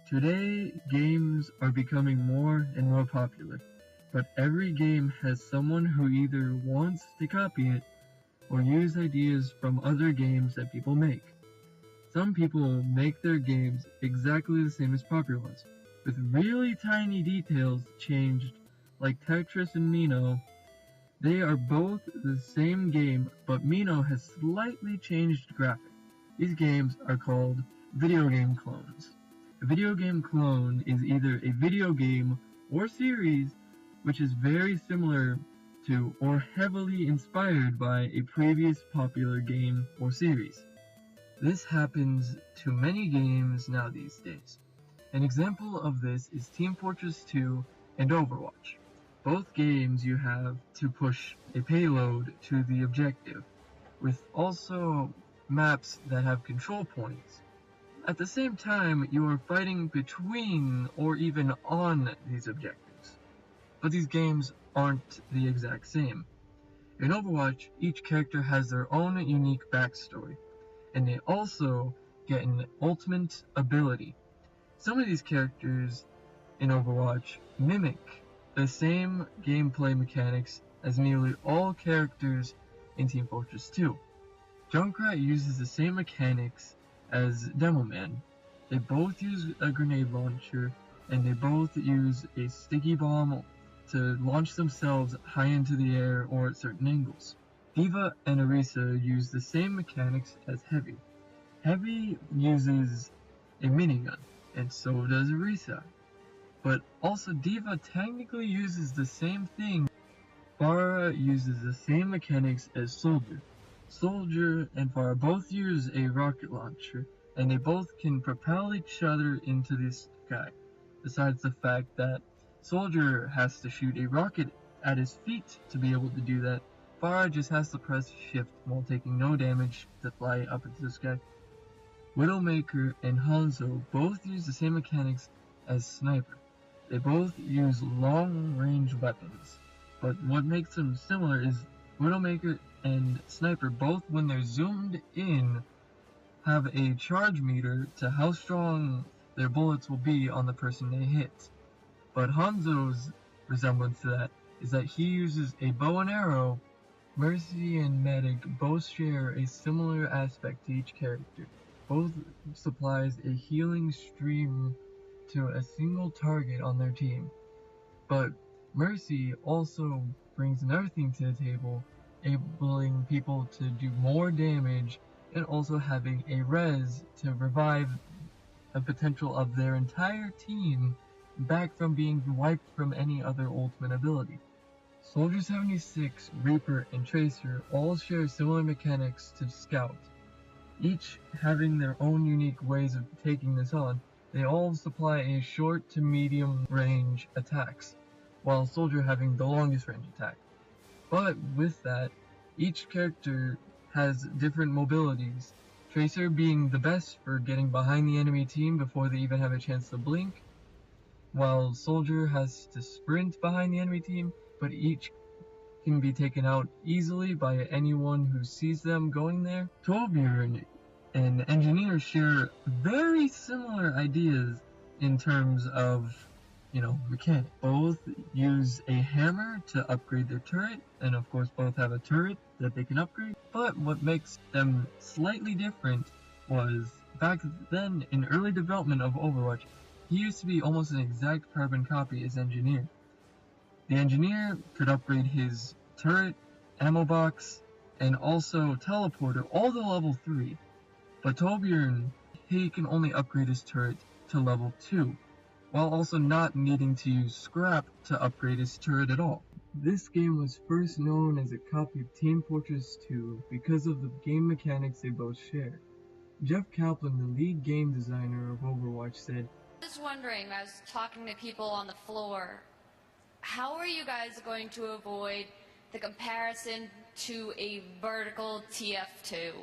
Today, games are becoming more and more popular, but every game has someone who either wants to copy it or use ideas from other games that people make. Some people make their games exactly the same as popular ones, with really tiny details changed, like Tetris and Mino. They are both the same game, but Mino has slightly changed graphics. These games are called video game clones. A video game clone is either a video game or series which is very similar to or heavily inspired by a previous popular game or series. This happens to many games now these days. An example of this is Team Fortress 2 and Overwatch. Both games you have to push a payload to the objective, with also maps that have control points. At the same time, you are fighting between or even on these objectives. But these games aren't the exact same. In Overwatch, each character has their own unique backstory, and they also get an ultimate ability. Some of these characters in Overwatch mimic the same gameplay mechanics as nearly all characters in Team Fortress 2. Junkrat uses the same mechanics as Demoman. They both use a grenade launcher, and they both use a sticky bomb to launch themselves high into the air or at certain angles. D.Va and Orisa use the same mechanics as Heavy. Heavy uses a minigun, and so does Orisa. But also D.Va technically uses the same thing. Pharah uses the same mechanics as Soldier. Soldier and Pharah both use a rocket launcher, and they both can propel each other into the sky. Besides the fact that Soldier has to shoot a rocket at his feet to be able to do that, Pharah just has to press shift while taking no damage to fly up into the sky. Widowmaker and Hanzo both use the same mechanics as Sniper. They both use long-range weapons, but what makes them similar is Widowmaker and Sniper both, when they're zoomed in, have a charge meter to how strong their bullets will be on the person they hit. But Hanzo's resemblance to that is that he uses a bow and arrow. Mercy and Medic both share a similar aspect to each character. Both supplies a healing stream to a single target on their team. But Mercy also brings another thing to the table, enabling people to do more damage and also having a res to revive the potential of their entire team back from being wiped from any other ultimate ability. Soldier 76, Reaper, and Tracer all share similar mechanics to Scout. Each having their own unique ways of taking this on, they all supply a short to medium range attacks, while Soldier having the longest range attack. But with that, each character has different mobilities, Tracer being the best for getting behind the enemy team before they even have a chance to blink, while Soldier has to sprint behind the enemy team, but each can be taken out easily by anyone who sees them going there. Torbjorn and Engineer share very similar ideas in terms of, mechanics. Both use a hammer to upgrade their turret, and of course both have a turret that they can upgrade. But what makes them slightly different was, back then in early development of Overwatch, he used to be almost an exact carbon copy as Engineer. The Engineer could upgrade his turret, ammo box, and also teleporter all to level 3. But Torbjorn, he can only upgrade his turret to level 2, while also not needing to use scrap to upgrade his turret at all. This game was first known as a copy of Team Fortress 2 because of the game mechanics they both share. Jeff Kaplan, the lead game designer of Overwatch, said, I was wondering, I was talking to people on the floor, how are you guys going to avoid the comparison to a vertical TF2?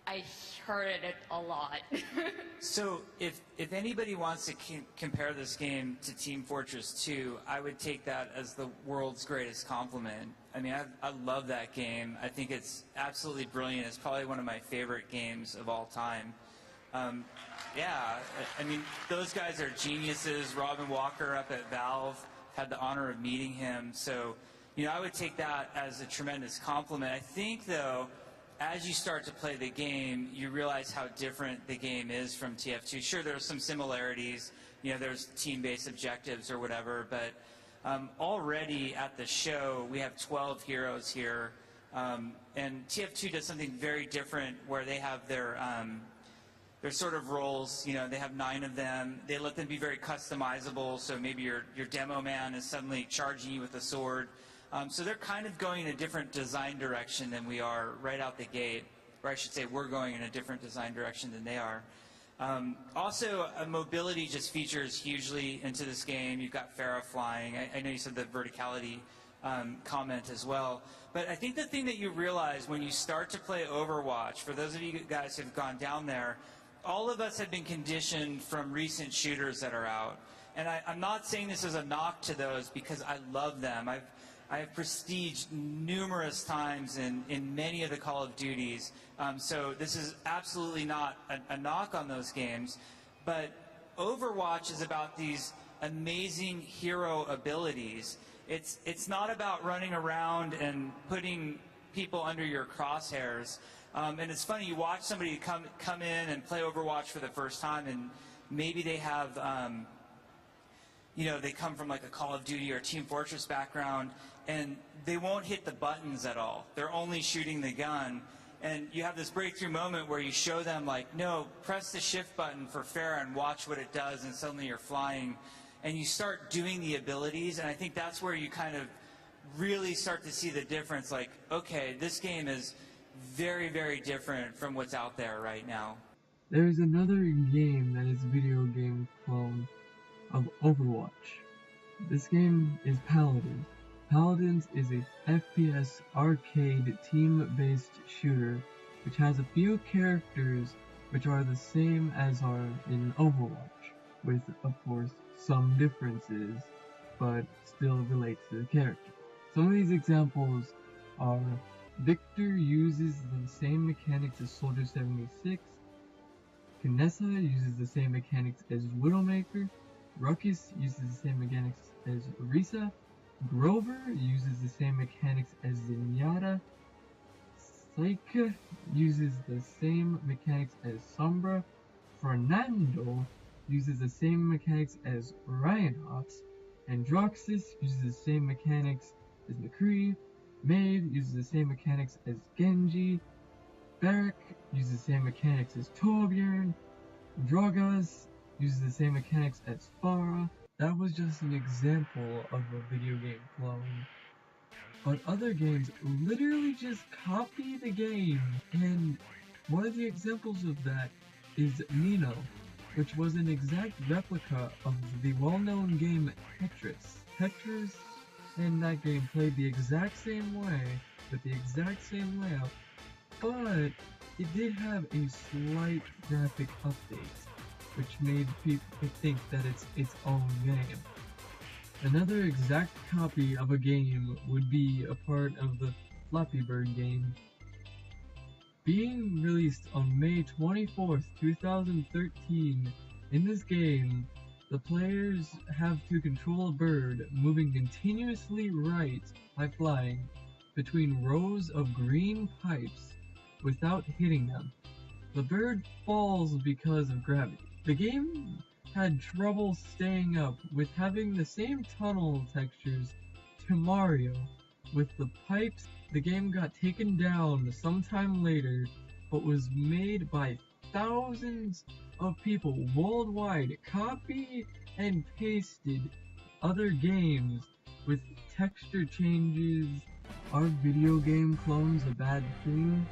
I heard it a lot. So if anybody wants to compare this game to Team Fortress 2, I would take that as the world's greatest compliment. I mean, I love that game. I think it's absolutely brilliant. It's probably one of my favorite games of all time. Yeah, I mean, those guys are geniuses. Robin Walker up at Valve, had the honor of meeting him. So, I would take that as a tremendous compliment. I think, though, as you start to play the game, you realize how different the game is from TF2. Sure, there are some similarities. There's team-based objectives or whatever, but already at the show, we have 12 heroes here. And TF2 does something very different where they have their sort of roles. They have 9 of them. They let them be very customizable, so maybe your demo man is suddenly charging you with a sword. So they're kind of going in a different design direction than we are right out the gate, or I should say we're going in a different design direction than they are. Also, mobility just features hugely into this game. You've got Pharah flying. I know you said the verticality comment as well. But I think the thing that you realize when you start to play Overwatch, for those of you guys who have gone down there, all of us have been conditioned from recent shooters that are out. And I'm not saying this as a knock to those because I love them. I have prestiged numerous times in many of the Call of Duties. So this is absolutely not a knock on those games. But Overwatch is about these amazing hero abilities. It's not about running around and putting people under your crosshairs. And it's funny, you watch somebody come in and play Overwatch for the first time, and maybe they have, they come from like a Call of Duty or Team Fortress background, and they won't hit the buttons at all. They're only shooting the gun. And you have this breakthrough moment where you show them, like, no, press the shift button for Pharah and watch what it does, and suddenly you're flying. And you start doing the abilities, and I think that's where you kind of really start to see the difference. Like, okay, this game is very, very different from what's out there right now. There's another game that is a video game clone of Overwatch. This game is Paladins. Paladins is a FPS arcade team-based shooter which has a few characters which are the same as are in Overwatch, with, of course, some differences, but still relate to the character. Some of these examples are Victor uses the same mechanics as Soldier 76, Kinessa uses the same mechanics as Widowmaker, Ruckus uses the same mechanics as Orisa, Grover uses the same mechanics as Zenyatta, Saika uses the same mechanics as Sombra, Fernando uses the same mechanics as Reinhardt, and Droxus uses the same mechanics as McCree, Maid uses the same mechanics as Genji, Barrack uses the same mechanics as Torbjorn, Drogas uses the same mechanics as Pharah. That was just an example of a video game clone. But other games literally just copy the game, and one of the examples of that is Nino, which was an exact replica of the well-known game Tetris. Tetris in that game played the exact same way, with the exact same layout, but it did have a slight graphic update, which made people think that it's its own game. Another exact copy of a game would be a part of the Flappy Bird game. Being released on May 24th, 2013, in this game, the players have to control a bird moving continuously right by flying between rows of green pipes without hitting them. The bird falls because of gravity. The game had trouble staying up with having the same tunnel textures to Mario with the pipes. The game got taken down sometime later, but was made by thousands of people worldwide, copy and pasted other games with texture changes. Are video game clones a bad thing?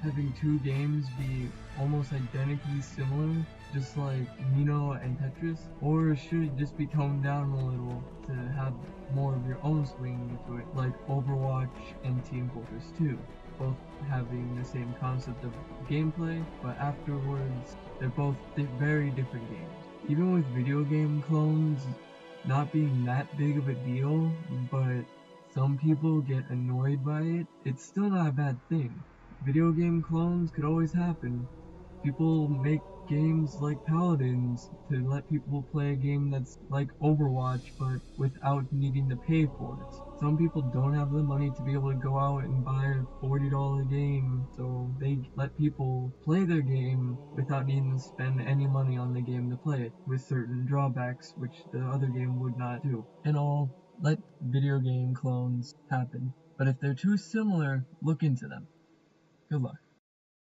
Having two games be almost identically similar, just like Nino and Tetris? Or should it just be toned down a little to have more of your own swing into it, like Overwatch and Team Fortress 2? Both having the same concept of gameplay, but afterwards, they're both very different games. Even with video game clones not being that big of a deal, but some people get annoyed by it, it's still not a bad thing. Video game clones could always happen. People make games like Paladins to let people play a game that's like Overwatch but without needing to pay for it. Some people don't have the money to be able to go out and buy a $40 game, so they let people play their game without needing to spend any money on the game to play it, with certain drawbacks which the other game would not do. And all let video game clones happen. But if they're too similar, look into them. Good luck.